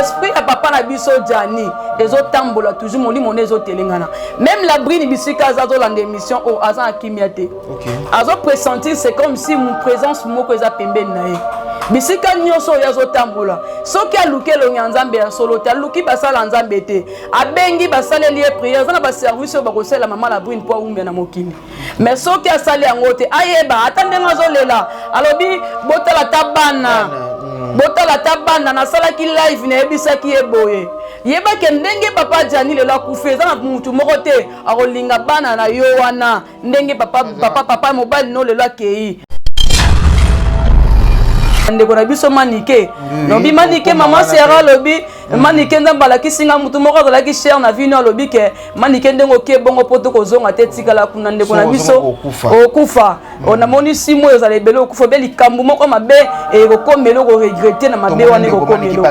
esprit à papa na biso Jani ezo tambola toujours moni mon ezo telengana même la brine bisika azo la émission au azan akimiate azo pressentir c'est comme si mon présence moko eza pembeni na ye bisika nyoso yazo tambola soki aluke lo nyanzambe ya solo ta luki basala nzambe te abengi basale lié prière za na ba service ba kosela mama la brine po umbe na mokili mais soki asali yango te ayeba atande ngazo lela alobi botala tabana na sala ki live na ebisa ki eboye yeba ke ndenge papa Jani le la kufeza na mutu moko te akolinga bana na yo wana ndenge papa mobile no le la kei ndeko na biso manike nobi manike mama sera lobi manike ndambala kisinga mutu moko la ki cher na vino lobi ke manike ndengo ke bongo poto kozonga te tikala kuna ndeko na biso okufa ona moni simo yo zale belo okufa beli kambu moko mabe e kokomelo ko regretter na mabe wana kokomelo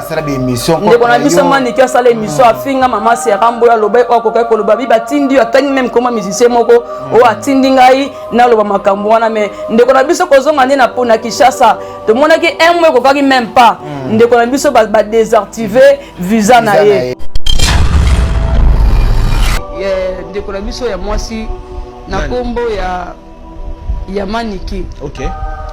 ndeko na biso manike sala émission afinga mama sera mboya loba okoka ko loba bi batindi atangi même comment musicien moko o atindi ngai na loba makambo wana me ndeko na biso kozonga ne na pona Kinshasa to mona ki un mois kokaki même pas ndeko na biso ba désactiver visa na ye ndeko na biso ya mwasi na kombo ya manike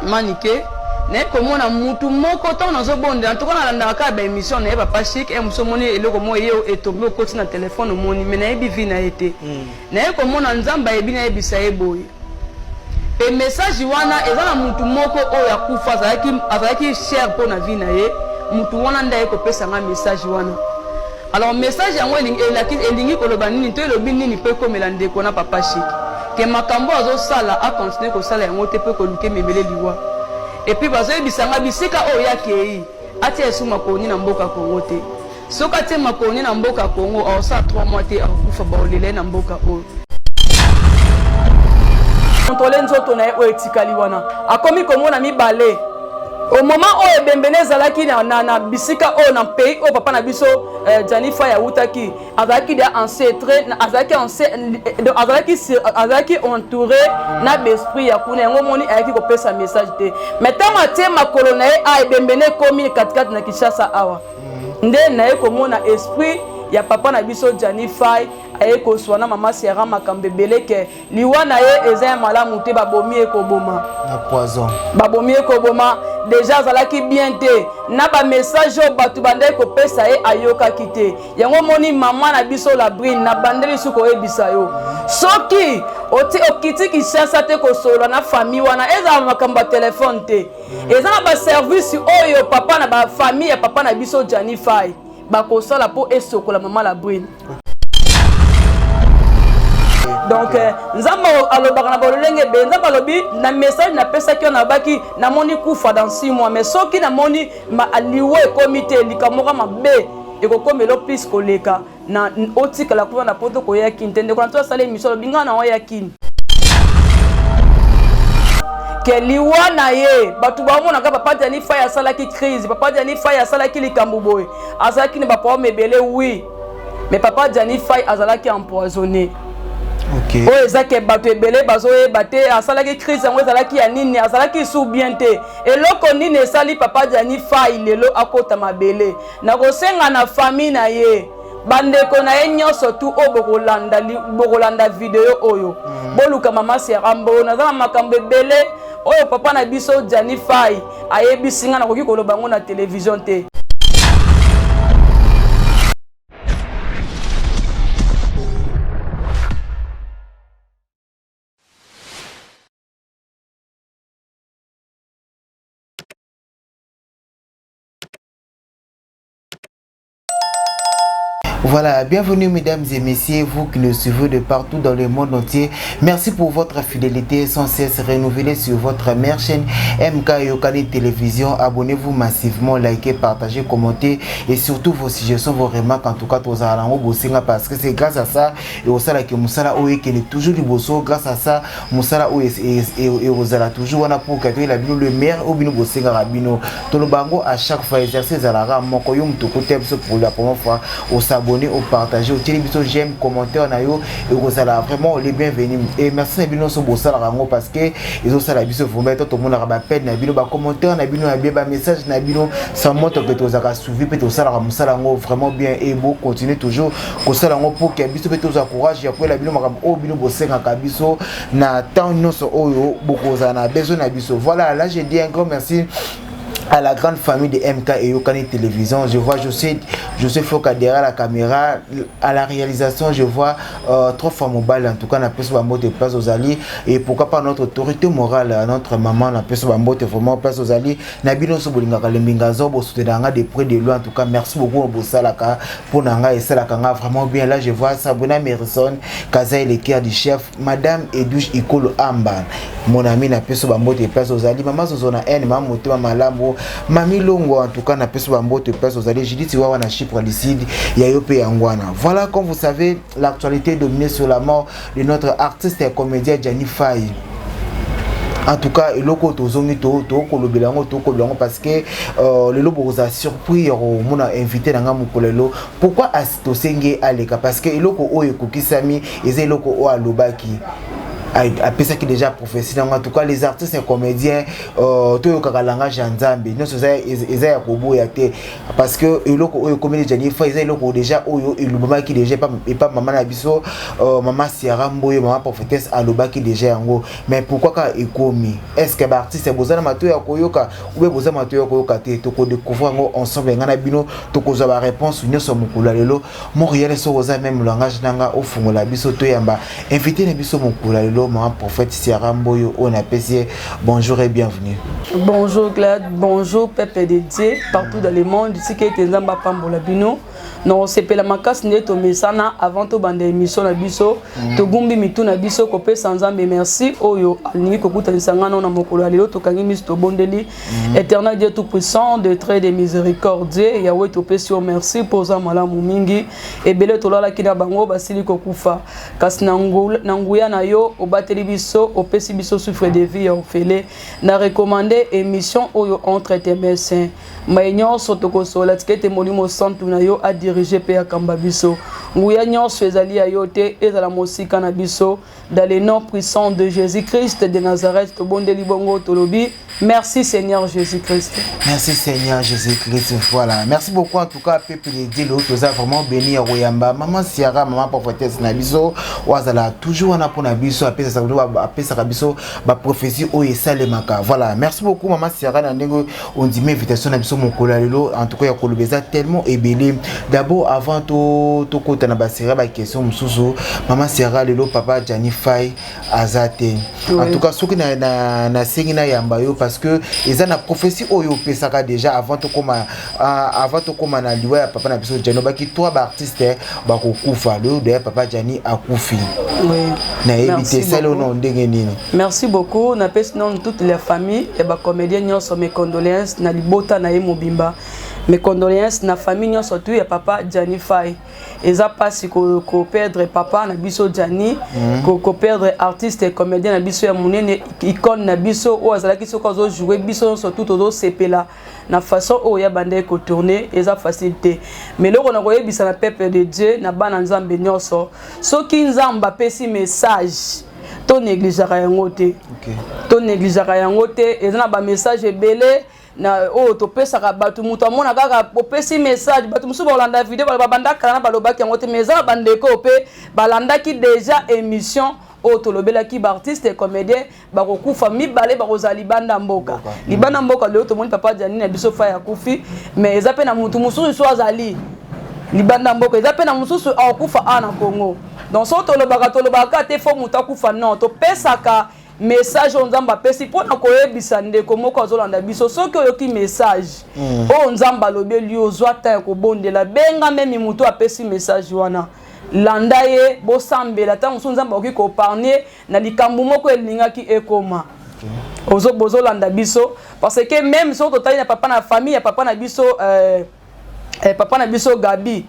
manike na komona mutu moko to na zobonde en tout cas na ka ba émission na papa chic et muso moni eloko mo ye etombe okoti na téléphone moni mais na yebi vi na été na komona nzamba yebi na yebisa eboye et message wana eza na mutu moko oyo akufa azalaki cher po na vie na ye mutu wana nda ekopesa nga message wana alors message yango elingi koloba nini to elobi nini pe komela ndeko na papa chic ke makambo azosala a continuer kosala yango te pe koluke memele liwa et puis bazoyebisa nga bisika oyo yakei atia esu makoni na mboka Kongo te soki atie makoni na mboka Kongo aosala 3 mois te akufa baolela na mboka oyo contrôler nzoto na o etikali wana akomi komona mibale au moment oyo bembene zalaki na bisika o na pays o papa na biso Jani Fay ya utaki azalaki de ancêtre azalaki entouré na besprit ya kuna yango moni ayaki kopesa message te mais tant atie makolo na ye a bembene komi katikati na Kinshasa awa nde na ye komona esprit ya papa na biso Jani Fay aye koswana mama sera makambe beleke liwa na ye eza malamu te babomi ekoboma na poison babomi ekoboma déjà zalaki bien te na ba message o batu bande ko pesa ye ayoka kite yango moni mama na biso la brine na bandeli suko ebisa yo soki oti okiti Kinshasa te ko solo na famille wana eza makambo téléphone te eza na ba service oyo papa na ba famille ya papa na biso Jani Fay bakosala po esokola mama la brine donc nzamba alobaka na bolenge be nzamba lobi na message na pesa ki na baki na moni kufa dans 6 mois mais soki na moni liwe comité likamoka mabe ekokomelo plus koleka na otika la kuva na poto ko ya kintende ko na to sala émission binga na ya kin ke liwa na ye batu ba mona ka papa Jani Fay asala ki crise papa Jani Fay asala ki likambu boy asala ki ne ba pa mebele oui mais papa Jani Fay azala ki empoisonné OK o ezake bato ebele bazoye bate asalaki crise yango ezalaki ya nini azalaki sou bien te eloko nini esali papa Jani Fay lelo akota mabele na kosenga na famille na ye bandeko na ye nyonso tu o bokolanda video oyo boluka mama sera mbo nazala makambo ebele oyo papa na biso Jani Fay ayebisinga na koki koloba ngo na télévision te. Voilà, bienvenue mesdames et messieurs, vous qui nous suivez de partout dans le monde entier. Merci pour votre fidélité sans cesse renouvelée sur votre mère chaîne MK Yokani Télévision. Abonnez-vous massivement, likez, partagez, commentez et surtout vos suggestions, vos remarques. En tout cas, tous parce que c'est grâce à ça et au salaire que Moussala Oye qui est toujours du bosso. Grâce à ça, Moussala Oye et Osala toujours on a pour que la bino le maire ou bino bossenga rabino. Tolobango à chaque fois exercer Zalara Mokoyum Tokotem pour la première fois au sabot. abonner, au partager, au télévision, j'aime, commentaire, nayo, et vous allez vraiment les bienvenus. Et merci à Bino sur Bossa Rango parce que ils ont ça la biso, vous mettez tout le monde à la peine, Nabino, commentaire, Nabino, un message, Nabino, ça montre que tu as suivi, peut être ça la Rango vraiment bien et beau, continuez toujours, que ça Rango pour que Biso peut vous encourage, et après la Bino, au Bino Bossé, en Kabiso, na tant nous sur Oyo, beaucoup d'ana, besoin d'Abiso. Voilà, là j'ai dit un grand merci à la grande famille de MK et Yokani Télévision. Je vois José Foka derrière la caméra, à la réalisation, je vois 3 fois mobile, en tout cas, on a pu se battre de place aux alliés. Et pourquoi pas notre autorité morale, notre maman, on a pu se battre vraiment place aux alliés. Nabino Sobolinga Kalembengazo, Bosutenanga de près de loin, en tout cas, merci beaucoup au Bossalaka pour Nanga et Salakanga, vraiment bien. Là, je vois Sabrina Merson, Kazaï, le cœur du chef, Madame Edouche Ikolo Amban, mon ami, n'a pu se battre de place aux alliés. Maman Zozona N, Maman Motema Malambo. Mami Longo, en tout cas, n'a pas souvent de place aux alliés. J'ai dit, tu vois, on a Chypre ici, il y a Yopé Angwana. Voilà, comme vous savez, l'actualité dominée sur la mort de notre artiste et comédien Gianni Faye. En tout cas, le loko tozomi to kolobelango parce que le lobo vous a surpris on a invité dans mukolelo. Pourquoi asito senge aleka parce que le loko oyo kokisami eze loko o alobaki. Après ça qui déjà professionnel en tout cas les artistes et comédiens tout le kakalanga janzambe non c'est ya kobo ya te parce que eloko oyo comédien Gianni Faye eloko déjà oyo ilubama qui déjà pas maman na biso maman Siara Mboyo maman prophétesse alobaki déjà yango mais pourquoi ka ekomi est-ce que ba artiste bozana mato ya koyoka ou be bozana mato ya koyoka te to ko découvrir ngo ensemble ngana bino to ko za ba réponse nyonso mukula lelo Montréal so oza même langage nanga ofungola biso to yamba invité na biso mukula lelo mon prophète Siara Mboyo, on appelle bonjour et bienvenue. Bonjour Glad, bonjour Peuple de Dieu, partout dans le monde, ici qui est Nzamba Pambola Bino. Non, c'est pas la macasse n'est au mesana avant tout bande émission na biso, to gumbi mitu na biso kopé sans ambe merci oyo alini kokuta nsangana na mokolo alelo to kangi misto bondeli éternel Dieu tout puissant de très de miséricordieux Yahweh to pesio merci pour za malamu mingi et belé to lala kina bango basili kokufa kasi nanguya na yo obateli biso opesi biso souffre de vie ofele na recommander émission oyo entre tes mains saints maïnyon sotoko sola tikete molimo santu na yo a diriger pe akamba biso nguya nyonso ezali ayote ezala mosika na biso dans le nom puissant de Jésus-Christ de Nazareth to bondeli bongo tolobi merci Seigneur Jésus-Christ. Merci Seigneur Jésus-Christ. Voilà. Merci beaucoup en tout cas peuple de Dieu l'autre vous a vraiment béni à Royamba maman Siara maman prophétesse na biso wazala toujours on a pour na biso après ça biso ba prophétie o esalemaka. Voilà. Merci beaucoup maman Siara na ndenge on dit invitation na biso mon kolalelo en tout cas ya kolobeza tellement ébélé. D'abord avant to kota na basira ba question mususu maman Siara lelo papa Gianni Faye azate. En tout cas ce qui na sengina yamba yo parce que ils ont la prophétie oyo pesaka déjà avant to koma na liwa ya papa na biso Gianni baki toi ba artiste ba ko kufa le de papa Gianni akufi. Oui. Na éviter ça le nom ndenge nini. Merci beaucoup na pesi non toutes les familles et ba comédiens nyonso mes condoléances na libota na Mobimba. Mes condoléances na famille nyonso surtout ya papa Gianni Faye. Eza pasi ko perdre papa na biso Gianni, ko perdre artiste et comédien na biso ya munene icône na biso o azalaki soko zo jouer biso surtout to sepela na façon o ya bande ko tourner eza facilité. Mais loko na koyebisa na peuple de Dieu na bana nzambe nyonso soki nzamba pesi message to négligeaka yango te. OK. To négligeaka yango te eza na ba message ebele na o to pesa ka batu mutu amona kaka opesi message batu musu balanda vidéo balanda kana balobaki yango te mais za bandeko pe balandaki déjà émission o to lobela ki ba artiste et comédien ba ko kufa mibale ba kozali banda mboka libanda mboka leo to moni papa Gianni na biso fa ya kufi mais eza pe na mutu musu so azali libanda mboka eza pe na musu akufa ana Congo donc so to lobaka te fo mutu akufa non to pesa ka message on nzamba pesi pona koyebisa ndeko moko azolanda biso soki oyoki message o nzamba lobeli ozwa ta ko bondela benga memi mutu apesi message wana landa ye bosambela ta musu nzamba oki ko parler na likambu moko elingaki ekoma bozo landa biso parce que même so totali na papa na famille ya papa na biso papa na biso Gabi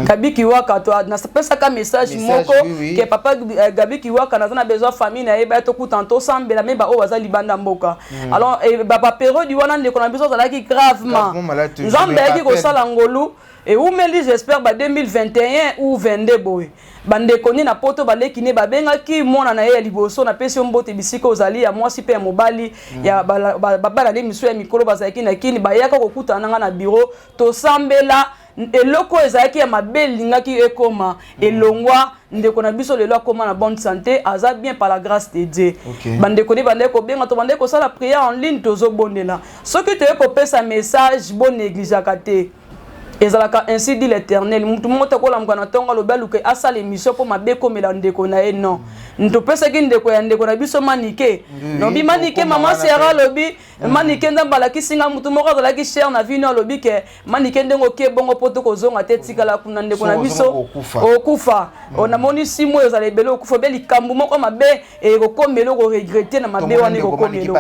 Gabi Kiwaka to na pesa ka message moko que papa Gabi Kiwaka na besoin famille na eba to kutanto sambela mais ba o baza libanda mboka alors ba période wana ndeko na biso zalaki gravement nzambe yaki ko sala ngolu et ou meli j'espère ba 2021 ou 22 boy bande koni na poto baleki ne babenga ki mona na ye liboso na pesi mbote bisika ozali ya mwasi pe ya mobali ya babala le miso ya mikolo bazaki na kini bayaka kokutana nga na bureau to sambela eloko ezaki ya mabelingaki ekoma elongwa ndeko na biso lelo akoma na bonne santé aza bien par la grâce de Dieu. Bande koni bande ko benga to bande ko sala prière en ligne tozo bondela soki te ko pesa message bon négligeaka te ezalaka ainsi dit l'Éternel mutu mota ko lamka na tonga lo baluke asala émission po mabe komela ndeko na ye non nto pesa ki ndeko ya ndeko na biso manike no bi manike mama sera lobi manike ndamba la kisinga mutu moko za la ki cher na vino lobi ke manike ndengo ke bongo poto ko zonga te tikala kuna ndeko na biso okufa ona moni simo ezala ebele okufa be likambu moko mabe e ko komelo ko regretter na mabe wani ko komelo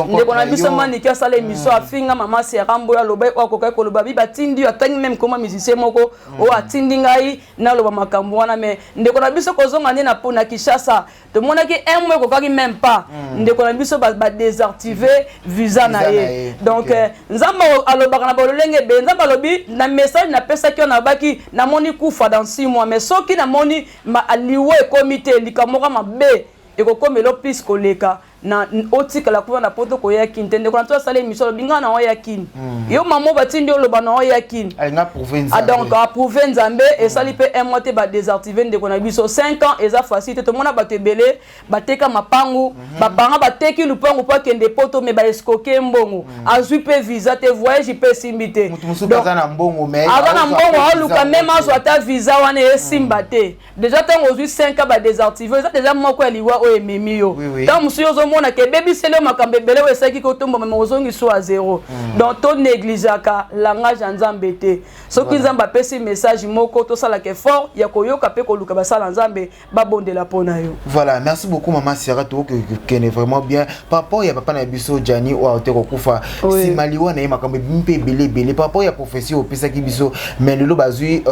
ndeko na biso manike asala émission afinga mama sera mboya loba okoka ko loba bi batindi tangi même comment musicien moko o atindi ngai na loba makambo wana me ndeko na biso ko zonga ne na pona Kishasa to monaki un mois ko kaki même pas ndeko na biso ba désactiver visa na ye donc nzamba alobaka na bololenge be nzamba lobi na message na pesa ki na baki na moni kufa dans 6 mois mais soki na moni ma aliwe comité likamoka mabe e ko komelo plus koleka na otika la kuva na poto ko yakini tende ko na to sala émission binga na yakini yo mamo batindi oloba na yakini alinga province donc a province Nzambe et sali pe un mois te ba désactiver ndeko na biso 5 ans eza facile to mona batebele bateka mapangu babanga bateki lupangu pa kende poto me ba escoquer mbongo azui pe visa te voyage pe simbite donc na mbongo mais na mbongo aluka même azo ata visa wana esimbate déjà tango ozui 5 ans ba désactiver eza déjà moko eliwa o ememi yo tant monsieur mona ke baby selo makambe bele we saki ko tomba me ozongi so à 0 donc to négligeaka langage Nzambe te soki Nzamba pesi message moko to sala ke fort ya koyoka pe ko luka basala Nzambe babondela pona yo. Voilà, merci beaucoup maman Sera to que est vraiment bien papa ya papa na biso Jani o aote ko kufa si maliwa na makambe mpe bele papa ya profession opesa ki biso mais lelo bazui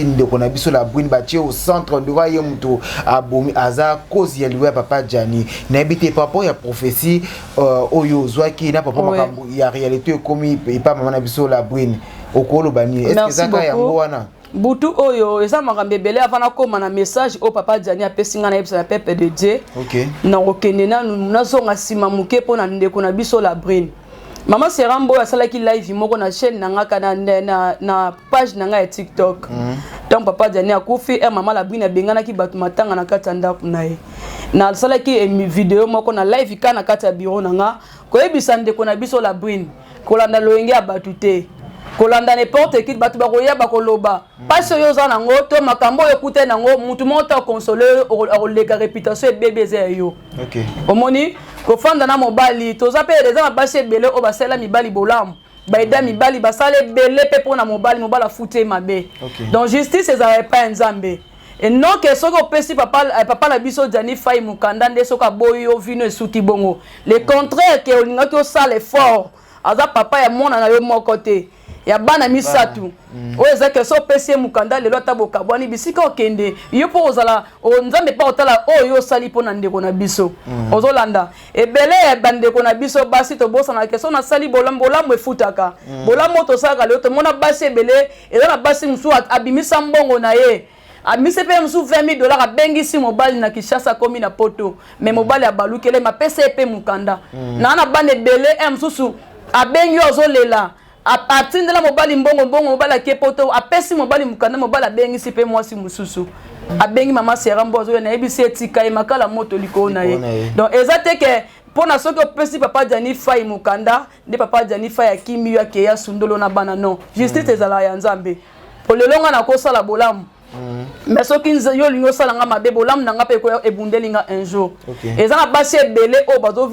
ndeko na biso la brune batie au centre de royaume muto abomi aza cause ya liwa papa Jani na bité papa ya prophétie oyo zwaki na papa makambo ya réalité comme et pas maman na biso la brune okolo bani est-ce que ça ka yango wana butu oyo eza makambe bele avana koma na message o papa Jani apesinga na yebisa na pepe de Dieu na okende na nazonga sima muke pona ndeko na biso la brune Maman Serambo a salaki live moko na chaîne nanga na page nanga ya TikTok. Donc papa Jani akufi et maman la brune bengana ki batu matanga na kata ndaku na ye. Na salaki vidéo moko na live kana kata bureau nanga ko yebisa ndeko na biso la brune kolanda loyenge abatu te. Kolanda n'importe qui batu ba koya ba koloba. Pas yo za nango to makambo ekute nango mutu monta consoler o leka réputation et bébé yo. OK. Omoni ko fanda na mobali toza pe les gens basé belé o basela mibali bolam. Baida mibali basale belé pe pona mobali futé mabe. Donc justice ezala pas Nzambe. Et non que soko pesi papa la biso Jani Fay mukanda nde soka boyo vino esuki bongo. Le contraire que olinga ki o sale fort. Aza papa ya mona na yo moko te. Ya bana misatu o ezaka so pesi mukanda lelo taboka bwani bisika okende yo po ozala Nzambe pa otala oyo sali pona ndeko na biso ozolanda ebele bandeko na biso basi to bosa na keso na sali bolambo efutaka bolambo to saka lelo to mona basi ebele eza na basi musu abimisa mbongo na ye amise pe musu $20,000 abengisi mobali na Kishasa komi na poto me mobali abalukele mapesa pe mukanda na bana ebele mususu abengi ozolela atindela mobali mbongo mobali kepoto apesi mobali mukanda mobali abengi sipe mwasi mususu abengi mama Serambo ozo na ebisi etika makala moto liko na ye donc ezate ke pona soki opesi papa Jani Fay mukanda de papa Jani Fay akimi ya ke ya sundolo na bana non justice ezala ya Nzambe polelonga na kosala bolamu mais soki yo lingo salanga mabe bolamu nanga pe ko ebundelinga un jour ezana basi ebele o bazo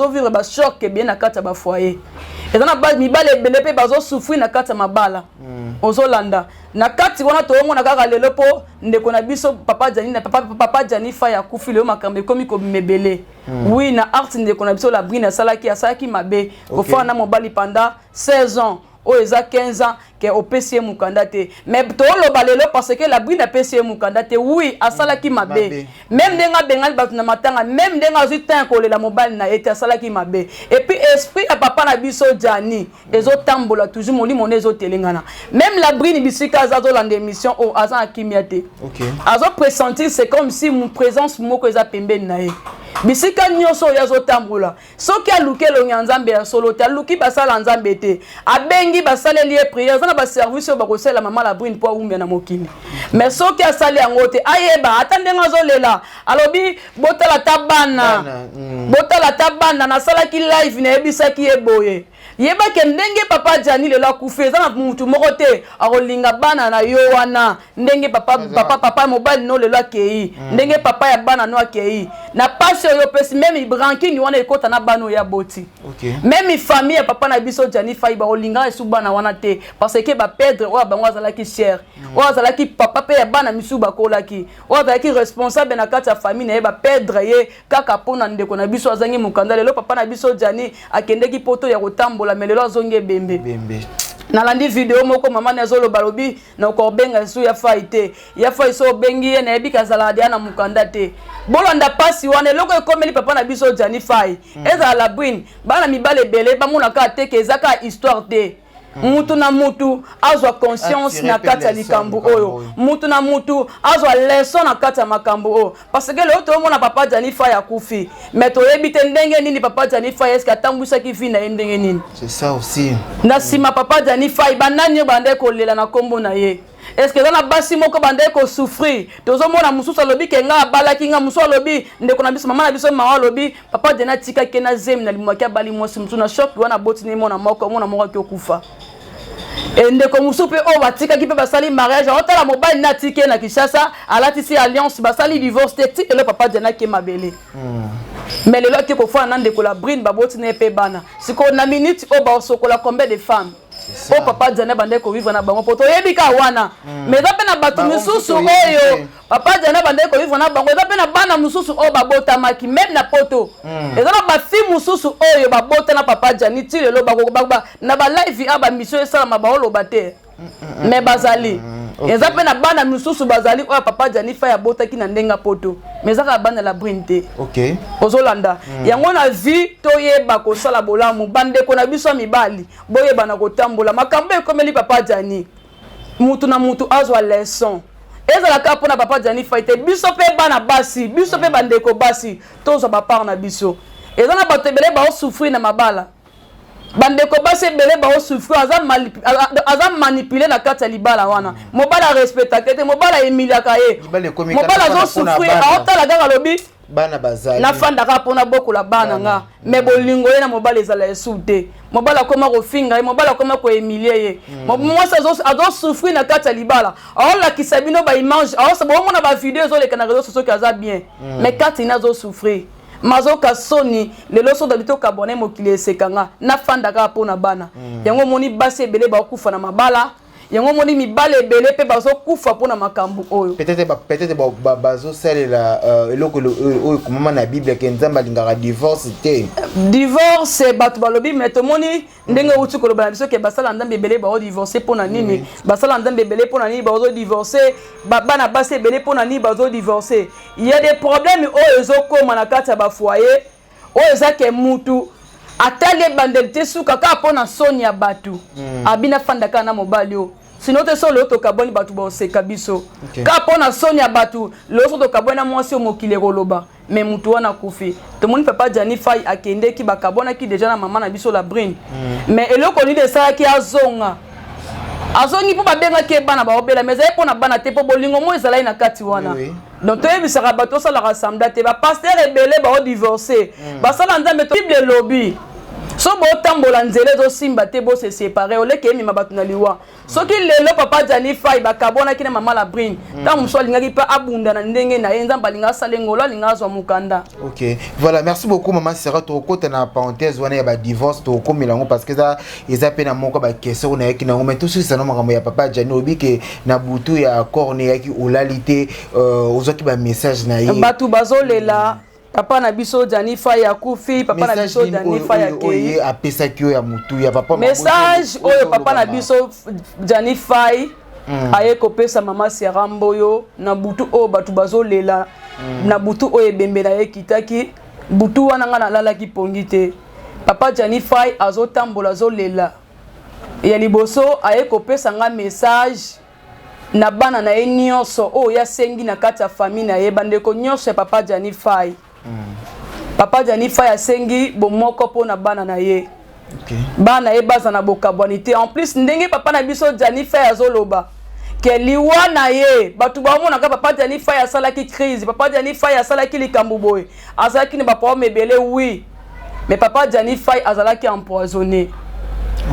vivre ba choc bien na kata ba foyer ezana ba mibale ebele pe bazo souffrir na kata mabala ozolanda na kati wana to ngona kaka lelo po ndeko na biso papa Jani na papa Jani Fay akufi le makambe komi ko mebele oui na art ndeko na biso la brine salaki mabe ko fana mobali pendant 16 ans o eza 15 ans que opesi mukanda te mais to lo balelo parce que la brine opesi mukanda te oui asalaki mabe même denga bengali batu na matanga même denga azuta ko lela mobile na ete asalaki mabe et puis esprit ya papa na biso Jani ezotambola toujours molimo nezo telengana. Même la brine bisika azo lande émission o aza akimiate. OK. Azo pressentir c'est comme si mon présence moko eza pembeni na ye. Bisika nyoso yazo tambola. Soki aluke lo nyanzambe ya solo te aluki basala nzambe te. Abengi basale lié prière za ba service ba kosela mama la brine po umya na mokili. Mais soki asali yango te ayeba atande ngazo lela alobi botala tabana. Botala tabana na sala ki live na ebisa ki eboye. Yeba ke ndenge papa Jani lelo akufeza na mutu moko te akolinga bana na yo wana ndenge papa mobile no lelo akei ndenge papa ya bana no akei na passe yo pesi même branking wana ekota na bano ya boti. OK. Même famille ya papa na biso Jani Fai ba olinga esu bana wana te parce que ba perdre o bango azala ki cher o azala ki papa pe ya bana misu ba kolaki o azala ki responsable na kati ya famille na ba perdre ye kaka pona ndeko na biso azangi mukanda lelo papa na biso Jani akende ki poto ya kotambola melelo azonge bembe nalandi video moko mama nezolo balobi na ko benga su ya faite ya fa iso bengi ye na ebika zala dia na mukanda te bolanda pasi wana loko ekomeli papa na biso Jani Fai eza la brine bana mibale bele ba muna ka teke ezaka histoire te mutu na mutu azwa conscience na kati ya likambo oyo mutu na mutu azwa leçon na kati ya makambo oyo parce que le to mona papa Jani Fai akufi mais to yebite ndenge nini papa Jani Fai est-ce atambwisa ki fi na ndenge nini c'est ça aussi na sima papa Jani Fai banani bande ko lela na kombo na ye est-ce que na basi moko bande ko souffrir tozo mona mususu lobi ke nga balaki nga mususu lobi ndeko na biso mama na biso mawa lobi papa Jani tika ke na zem na limwaki bali mwasi musu na shop wana botini mona moko ki okufa ndeko mususu pe o batika ki pe basali mariage otala mobile na tike na Kishasa alatisi alliance basali divorce te tike le papa Jani ke mabele mais le loki ko fa na ndeko la brine baboti ne pe bana siko na minute o ba sokola combien de femmes o papa Jani bande ko vivre na bango poto yebika wana mais za pe na batu misusu oyo papa Jani bande ko vivre na bango za pe na bana mususu o babota maki même na poto eza na ba fi mususu oyo babota na papa Jani ti lelo ba na ba live aba mission esala mabalo bate mais bazali eza pe na bana mususu bazali oyo papa Jani Fai abota ki na ndenga poto mais za bana la brine te. OK. Ozolanda yango na vie to yeba ko sala bolamu bande ko na biso mibali boyeba na kotambola makambo ekomeli papa Jani mutu na mutu azwa leçon ezala ka pona papa Jani Fai te biso pe bana basi biso pe bande ko basi tozo ba par na biso ezana batebele ba o souffrir na mabala bande ko basi bele ba o souffrir aza manipuler na kati ya libala wana mobala respecta kete mobala emilia kaye mobala zo souffrir aotala ganga lobi bana bazali na fanda ka pona boko la bana nga mais bolingo ye na mobala ezala esute mobala koma ko finga mobala koma ko emilia ye mwasa azo souffrir na kati ya libala aola kisabino ba image aosa bo mona ba video zo le kana réseaux sociaux kaza bien mais kati na zo souffrir mazoka soni lelo so dabito kabone mokili esekanga na fanda ka pona bana yango moni basi ebele ba kufa na mabala yango moni mibale ebele pe bazo kufa pona makambu oyo peut-être bazo salela eloko oyo komama na Bible ke nzamba lingaka divorce te divorce batu balobi mais to moni ndenge uti ko loba biso ke basala ndambe ebele ba divorcer pona nini basala ndambe ebele pona nini bazo divorcer bana basi ebele pona nini bazo divorcer il y a des problèmes oyo ezokoma na kati ya ba foyer oyo ezake mutu atali bandel te suka ka pona soni ya batu abina fanda kana mobali o sinon te solo to kaboni batu ba oseka biso ka pona soni ya batu lo so to kabona mwasi o mokile koloba mais mutu wana kufi to moni papa Jani Fai akende ki bakabona ki déjà na mama na biso la brine mais eloko ni de sala ki azonga azongi po babenga ke bana ba obela mais za pona bana te po bolingo mo ezala na kati wana donc to yebisaka bato sala rassemble te ba pasteur ebele ba o divorcer ba sala nzambe to Bible lobby so bo tambola nzele zo simba te bo se séparer oleke mi mabatu na liwa soki lelo papa Jani Fai bakabona ki na mama la brine ta muso lingaki pa abunda na ndenge na yenza balinga salengola linga zo mukanda. OK, voilà, merci beaucoup maman Sera to kota na parenthèse wana ya ba divorce to ko milango parce que ça eza pe na moko ba question na yaki na ngoma tout ça na makambo ya papa Jani obi ke na butu ya corne yaki olalite ozoki ba message na ye batu bazolela papa na biso Jani Fai akufi papa na biso Jani Fai akei apesa kio ya mutu ya papa message oyo papa na biso Jani Fai aye kopesa mama Sera Mboyo na butu o batu bazolela na butu oyo bembe na ye kitaki butu wana nga na lala ki pongite papa Johnny Fay azotambola azolela ya liboso aye kopesa nga message na bana na ye nyonso o ya sengi na kati ya famille na ye bandeko nyonso ya papa Johnny Fay. Papa Johnny Fay asengi bomoko po na bana na ye. Bana ye baza na bokabwanité. En plus ndenge papa na biso Johnny Fay azoloba ke liwa na ye batu ba mona ka papa Johnny Fay asala ki crise, papa Johnny Fay asala ki likambu boy, asala ki ne ba pa mebele oui, mais papa Johnny Fay azala ki empoisonné.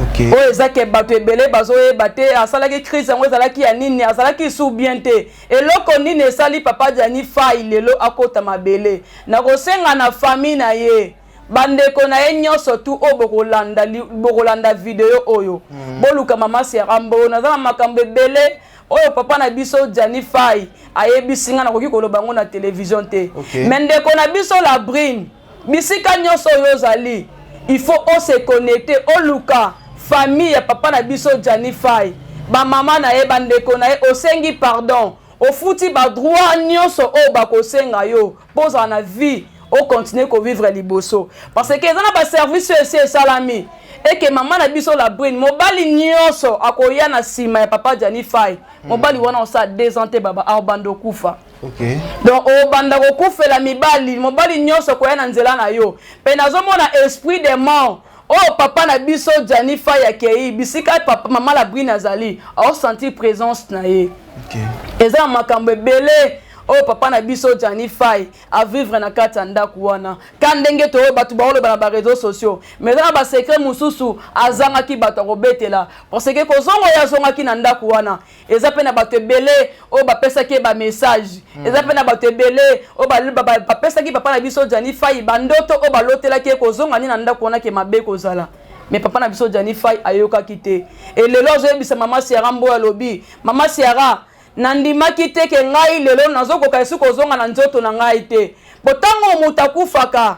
OK. O ezake batu ebele bazoye bate asala ki crise ngo azala ki ya nini, asala ki sou bien te eloko nini esali papa Johnny Fay lelo akota mabele na kosenga na famille na ye bandeko na ye nyonso tu o bokolanda video oyo boluka mama Serambo naza makambo ebele oyo papa na biso Johnny Fay ayebisinga na koki koloba ngo na télévision te. Mais ndeko na biso la brine bisika nyonso oyo zali il faut on se connecter oluka famille ya papa na biso Johnny Fay ba mama na ye bandeko na ye osengi pardon ofuti ba droit nyonso o bakosenga yo poza na vie o continuer ko vivre liboso parce que ezana ba service ese salami et que maman na biso la brine mobali nyonso akoya na sima ya papa Johnny Fay mobali wana osa désenté baba abando kufa. OK. Donc o banda ko kufela mibali mobali nyonso koya na nzela na yo pe nazomona esprit de mort oh papa na biso Johnny Fay akei bisika papa mama la brine azali o sentir présence na ye. OK. Eza makambo ebele oh papa na biso Johnny Fay a vivre na kati ndaku wana kandenge to batu baolo ba na réseaux sociaux mais na ba secret mususu azanga ki batu robetela parce que kozongo ya zonga ki na ndaku wana eza pe na batu ebele oh ba pesa ki ba message eza pe na batu ebele oh ba pesa ki papa na biso Johnny Fay bandoto oh ba lotela ki kozonga ni na ndaku wana ke mabe kozala. Mais papa na biso Johnny Fay ayoka kite et lelo zo ebisa mama Serambo ya lobi mama Sera nandima kite ke ngai lelo nazokoka esu kozonga na nzoto na ngai te botango mutakufaka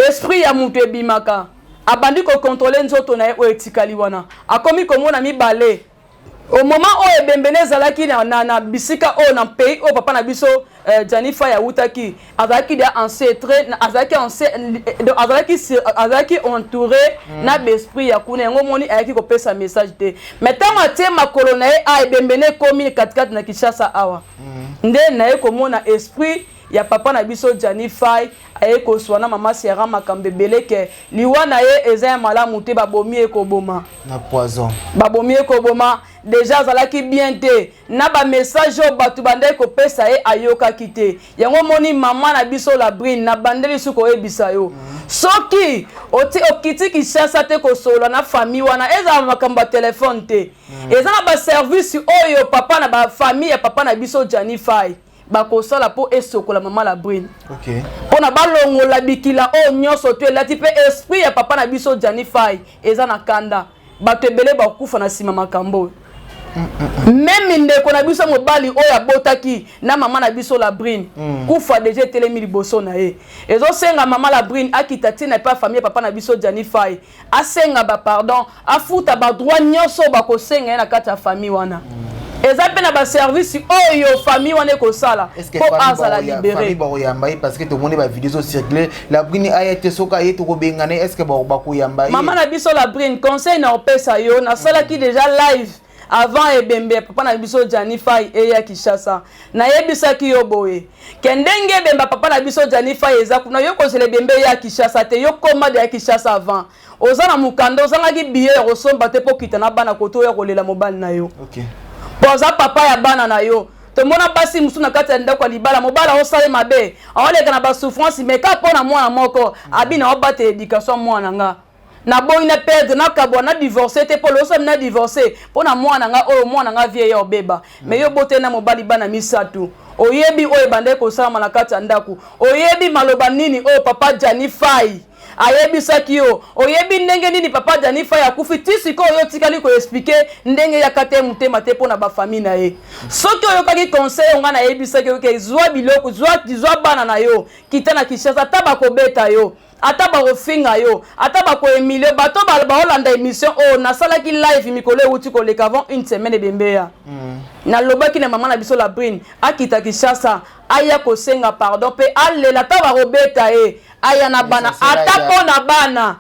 esprit ya mutu ebimaka abandi ko contrôler nzoto na ye o etikali wana akomi komona mibale au moment o ebembene zalaki na bisika o na pays o papa na biso Johnny Fay awutaki azalaki de ancêtre azalaki entouré na besprit ya kuna ngo moni ayaki ko pesa message te mais tango tie makolo na ye a ebembene komi katikati na Kinshasa awa nde na ye komona esprit ya papa na biso Johnny Fay aye ko swana mama Sera makambe beleke liwa na ye eza malamu te babomi ekoboma na poison babomi ekoboma déjà zalaki bien te na ba message o batu bande ko pesa e ayoka kite yango moni mama na biso la brine na bandeli suko ebisa yo soki oti okiti Kinshasa te ko solo na famille wana eza makambo téléphone te eza na ba service oyo papa na ba famille ya papa na biso Johnny Fay bakosala po esokola mama la brine. OK. Pona balongola bikila o nyonso to elati pe esprit ya papa na biso Johnny Fay eza na kanda bato ebele bakufa na sima makambo. Même ndeko na biso mobali oyo abotaki na mama na biso la brine kufa déjà telemi liboso na ye ezo senga mama la brine akita tina pa famille papa na biso Johnny Fay asenga ba pardon afuta ba droit nyonso bakosenga na kati ya famille wana. Eza pe na ba service oyo famille wana ko sala po azala libéré famille ba koyamba parce que tout le monde ba vidéo circuler la brine ayete soka yeto ko bengana est-ce que ba koyamba mama na biso la brine conseil na opesa yo na sala ki déjà live avant ebembe papa na biso Johnny Fay eya Kinshasa na yebisa ki yo boye kendenge bemba papa na biso Johnny Fay eza kuna yo kozele bembe ya Kinshasa te yo koma de ya Kinshasa avant ozana mukando ozanga ki billet ya kosomba te po kita na bana koto ya kolela mobali na yo. OK. Poza papa ya bana na yo to mona basi musu na kati ya ndako libala mobala osale mabe aoleka na ba souffrance mais ka pona mwana moko abina obate éducation mwana nga na boy na perdre na kabwa na divorcer te polo so na divorcer pona mwana nga oyo mwana nga vie ya obeba mais yo bote na mobali bana misatu oyebi oyo bande ko sala na kati ya ndako oyebi maloba nini oyo papa Johnny Fay ayebisaki yo oyebi ndenge nini papa Johnny Fay akufi tisiko yo tikali ko expliquer ndenge ya kate mutema te pona ba famille na ye soki oyo kaki conseil nga na yebisaki yo ke zwa biloko zwa bana na yo kitana Kinshasa taba ko beta yo ataba ko finga yo ataba ko emilio bato ba Holanda émission o na salaki live mikolo uti ko le avant une semaine bembeya na lobaki na mama na biso la brine akita Kinshasa aya ko senga pardon pe alela taba ko beta e aya na bana atako na bana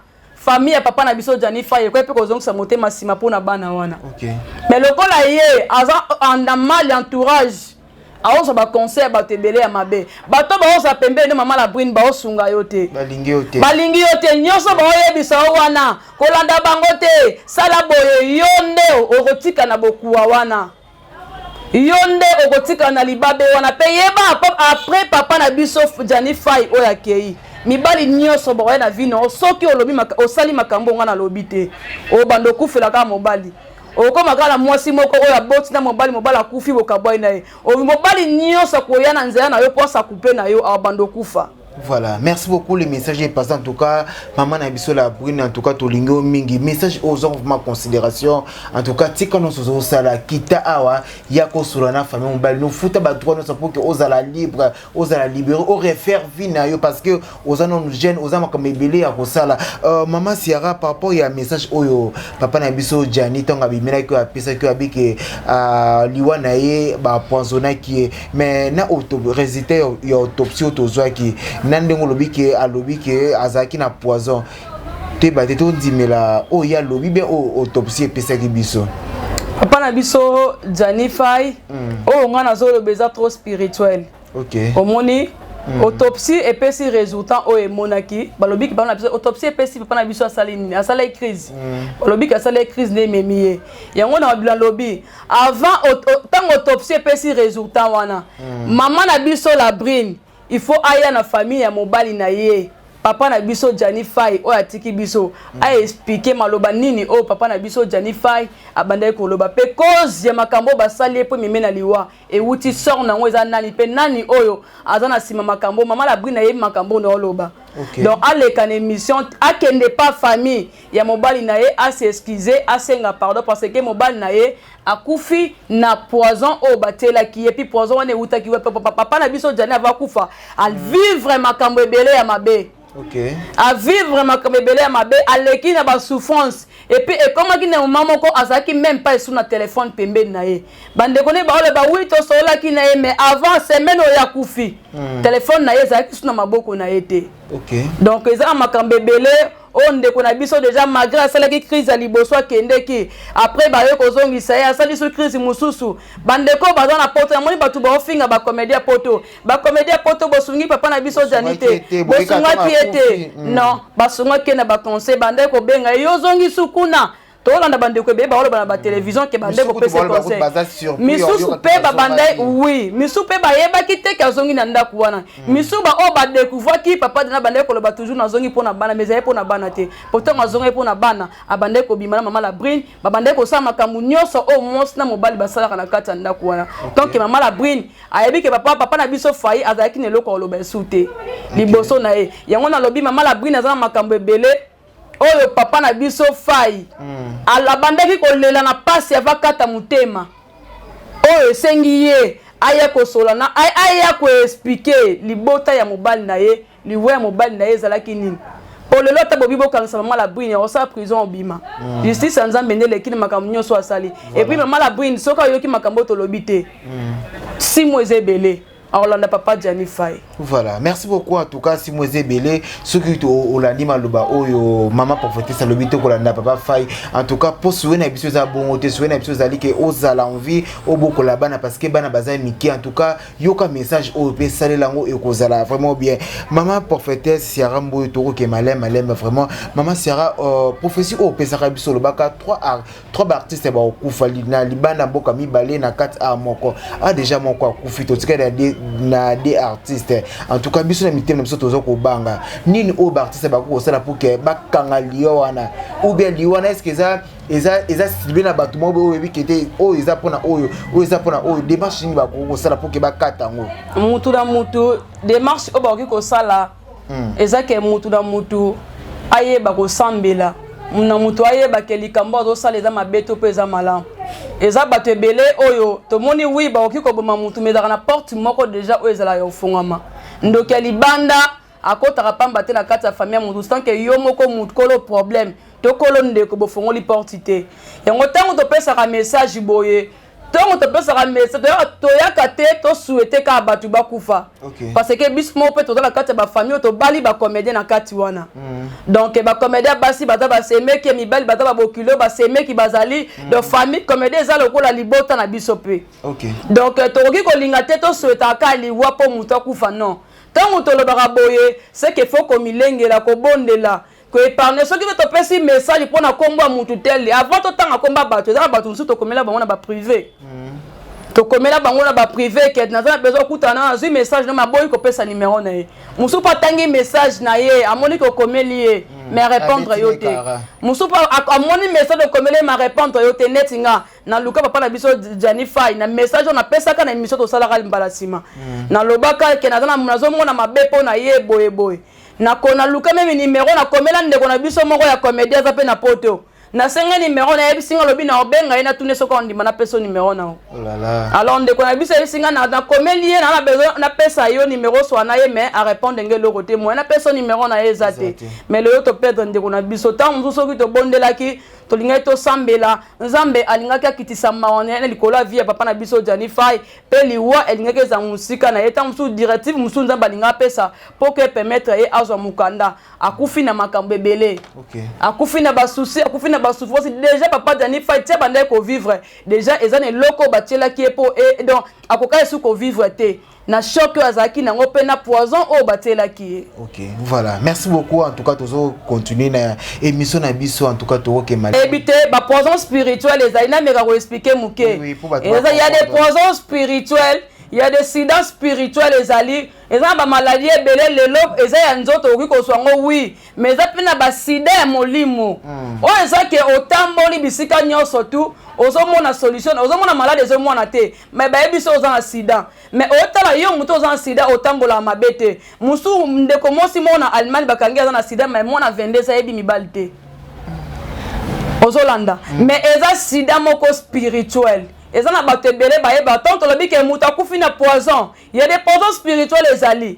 famille ya papa na biso Jani Faye ko pe ko zongisa motema sima pona bana wana. OK. Mais lokola ye aza en mal entourage. Aosa ba conseil ba tebele ya mabe. Bato ba osa pembe ne mama la brine ba osunga yote. Balingi yote. Balingi yote nyoso ba oyebisa wana. Kolanda bango te sala boye yonde okotika na bokuwa wana. Yonde okotika na libabe wana pe yeba après papa na biso Jani Faye oya kei. Mibali nyoso ba na vino soki olobi osali makambo ngana lobi te. O bando kufela ka mobali. Okoma kala mwasi moko oya boti na mobali akufi bokabwa na ye. O mobali nyoso ko yana nzela na yo posa couper na yo abando kufa. Voilà, merci beaucoup. Le message est passé en tout cas. Maman Nabiso la brune en tout cas Tolingo Mingi. Message aux hommes ma considération. En tout cas, tika no sozo sala kita awa yako surana famille mobile no futa ba droit no pour que osala libre, osala libérer, au refaire vie na yo parce que osana nous gêne, osama comme belé ya kosala. Maman Siara par rapport ya message oyo papa Nabiso Jani tonga bimena ko apesa ko abike liwa na ye ba poisonna qui mais na résultat ya autopsie autozoa qui nandingo lobike alobike azaki na poison te bate to ndimela o ya lobi be o autopsie pesa ki biso papa na biso Jani Faye o ngana zo le beza trop spirituel. OK omoni autopsie et pesi résultat o emonaki balobiki papa na biso autopsie et pesi papa na biso asali nini asala crise balobiki asala crise ne memiye yango na bila lobi avant tant autopsie et pesi résultat wana maman na biso la brine il faut aya na famille ya mobali na ye papa na biso Jani Faye o atiki biso a expliquer maloba nini o papa na biso Jani Faye abandai ko loba pe cause ya makambo basali po mimena liwa e wuti sort na ngweza nani pe nani oyo azana sima makambo mama la brina ye makambo no loba. Okay. Donc à l'écan émission à qui n'est pas famille ya mobali na ye a s'excuser a senga pardon parce que mobali na ye a kufi na poison au batela qui et puis poison on est uta qui papa na biso Jani ava kufa al vivre makambo ebele ya mabe. OK. À vivre makambo ebele ya mabe aleki na ba souffrance et puis et comment qui na maman ko azaki même pas sur na téléphone pembe na ye bande kone ba ole ba oui to sola ki na ye mais avant semaine o ya kufi téléphone na ye azaki sur na maboko na ye te. OK. Donc eza makambo ebele on ndeko na biso déjà malgré celle qui crise à liboso kende ki après ba yo kozongisa ya sali so crise mususu bandeko baza na poto moni batu ba ofinga ba comédie poto bosungi papa na biso Jani te bosunga tiete non basunga ke na ba conseil bandeko benga yo zongi sukuna to landa bandeko be ba olo ba télévision ke bandeko pese conseil misusu pe ba bandai oui misusu pe ba yeba kite ka zongi na ndako wana misusu ba o ba découvrir ki papa na bandeko lo ba toujours na zongi pona bana mais za pona bana te pourtant na zongi pona bana abandeko bimana mama la brine ba bandeko sa makambu nyoso o mons na mobali basala na kata ndako wana donc mama la brine ayebi ke papa na biso Faye azaki ne loko lo ba sute liboso na ye yango na lobi mama la brine azana makambu ebele oyo papa na biso Faye alabandaki kolela na pasi avakata mutema oyo sengi ye aya kosola na aya ko expliquer libota ya mobali na ye liwe ya mobali na ye zalaki nini olelo ta bobi bokangisa mama la brine o sa prison obima justice nzambe ndele kini makambo nyoso asali et puis mama la brine soka yoki makambo to lobite 6 mois ebele Orlando papa Jani Faye. Voilà, merci beaucoup en tout cas si moi Belé ce qui Olandi Maluba oyo maman prophétesse lobito Olanda papa Faye en tout cas pour souvenir episode za bon te souvenir episode ali que ozala envie au boko la bana parce que bana bazai miki en tout cas yoka message au pe salé lango et kozala vraiment bien maman prophétesse Siara Mboyo toko ke malem vraiment maman Siara prophétie au pe saka biso lobaka 3 artistes ba okufa na libana boka mi balé na 4 a moko a déjà moko akufi to tika na des artistes en tout cas biso na mitem na biso tozo ko banga nini o ba artiste ba ko sala pour que ba kanga liyo wana ou bien liwana est-ce que eza silbe na batu mo o yebi kete o eza pona oyo o eza pona oyo démarche ni ba ko sala pour que ba katango mutu na mutu démarche o ba ko sala eza ke mutu na mutu aye ba ko sambela na mutu aye ba ke likambo zo sala eza mabeto pe eza malamu eza bato ebele oyo tomoni wi ba okiko boma mutu mezaka na porte moko déjà oyo ezala ya ofungama ndoki ya libanda akotaka pamba te na kati ya famille mutu tant que yo moko mutu kolo problème tokolo ndeko bofongoli porte te yango ntango topesaka message boye on te peut ça mais c'est toya kate to souhaiter ka batu bakufa parce que bis mo peut to dans la carte ba famille to bali ba comédien na kati wana donc ba comédien basi bata ba seme ki mi bali bata ba bokulo ba seme ki bazali de famille comédien za lokola libota na biso pe donc to ki ko linga te to souhaiter ka liwa po muto kufa non tant to lo ba boye c'est que faut ko milengela ko bondela que épargner ceux qui veulent te passer message pour na combat mutu tel avant to tanga combat bato za bato nsu to komela bango na ba privé to komela bango na ba privé que na za besoin kutana un message na maboyi ko pesa numéro na ye musu pa tangi message na ye amoni ko komeli mais répondre yo te musu pa amoni message de komeli ma répondre yo te netinga na luka papa na biso Janify na message on a pesa ka na émission to sala ka mbalasima na lobaka ke na za na munazo mona mabepo na ye boye na kona luka même numéro na komela ndeko na biso moko ya comédien za pe na poto na senga numéro na ebisinga lobi na obenga ina tune soko ndima na peso numéro na alors ndeko na biso ebisinga na komeli na besoin na pesa yo numéro so na ye mais a répondre ngelo côté moi na peso numéro na ye zate mais le to perdre ndeko na biso tant muso soki to bondelaki to linga to sambela nzambe alingaki akitisa maone na likola vie papa na biso Janify pe liwa elingaki za musika na eta musu directive musu nzambe alinga pesa pour que permettre e azwa mukanda akufi na makambo ebele akufi na basusi akufi na basouffrance déjà papa Janify tia banda ko vivre déjà ezane loko batiela ki epo et donc akoka esu ko vivre te na choc azaki na ngope na poison o batiela ki voilà merci beaucoup en tout cas toujours continuer na émission na biso en tout cas to ke mal éviter ba poison spirituel les aina me ko expliquer muke il y a des poisons spirituels il y a des sida spirituels les ali eza ba maladie belé lelo eza ya nzoto oki ko swango oui mais eza pena ba sida ya molimo o eza ke otamboli bisika nyonso tu ozomona solution ozomona malade ezomona te mais ba ebiso oza na sida mais otala yo muto oza na sida otambola mabete musu ndeko mosi mona Allemagne bakangi aza na sida mais mona 22 sa ebi mibali te ozolanda mais eza sida moko spirituel et ça n'a pas été belé bah tant que le bic est moutakou fina poison il y a des poisons spirituels les alliés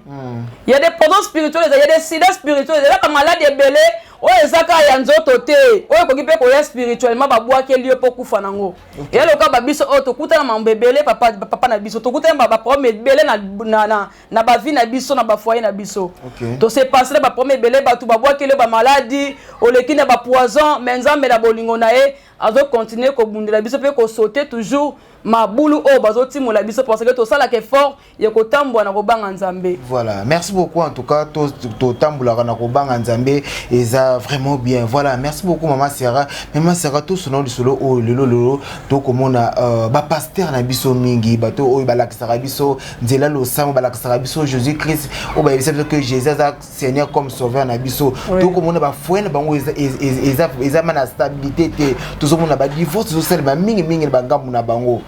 il y a des poisons spirituels il y a des sida spirituels il y a des malades belé oh ezaka ya nzoto te oh ko kipe ko ya spirituellement ba boa ke lieu pour kufa nango et le cas ba biso oh to kuta na mambebele papa na biso to kuta ba premier belé na ba vie na biso na ba foyer na biso to se passer ba premier belé ba tu ba boa ke le ba maladie o le kine ba poison menzambe na bolingo na e azo continuer ko bundela biso pe ko sauter toujours ma boulou o bazo timola biso parce que to sala ke fort ye ko tambwa na ko banga nzambe. Voilà, merci beaucoup en tout cas to tambula na ko banga nzambe eza vraiment bien. Voilà, merci beaucoup maman Sarah. Maman Sarah tout son nom du solo o lelo to komona ba pasteur na biso mingi bato o ba lakisara biso nzela lo samo ba lakisara biso Jésus Christ o ba yebisa que Jésus a Seigneur comme sauveur na biso to komona ba fuena bango eza mana stabilité te to komona ba divorce zo sel ba mingi ba ngamu na bango.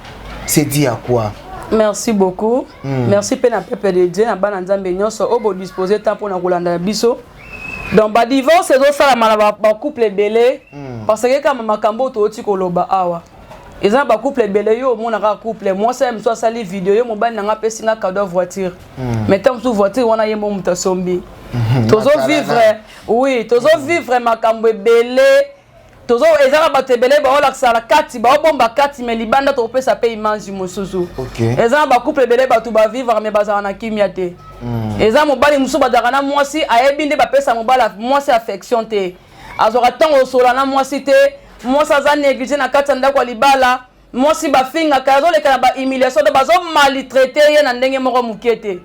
C'est dit à quoi? Merci beaucoup. Merci pena pepe de Dieu na bana nzambe nyonso obo disposer temps pour na kolanda biso. Donc ba divorce ezo sala mala ba couple belé parce que kama makambo to oti koloba awa. Eza ba couple belé yo mona ka couple moi ça me soit sali vidéo yo mo bana nga pesi nga cadeau voiture. Mais tant sous voiture wana yembo muta sombi. Tozo vivre oui, tozo vivre makambo belé. Tozo ezala batebele ba ola sala kati ba bomba kati me libanda to pesa pe image mususu ezala ba couple belé ba tu ba vivre me bazana na kimia te ezala mobali musu badaka na mwasi ayebinde ba pesa mobala mwasi affection te azora tango sola na mwasi te mwasi aza négligé na kati ndako libala mwasi ba finga kazo le kana ba humiliation de bazo maltraiter ye na ndenge moko mukete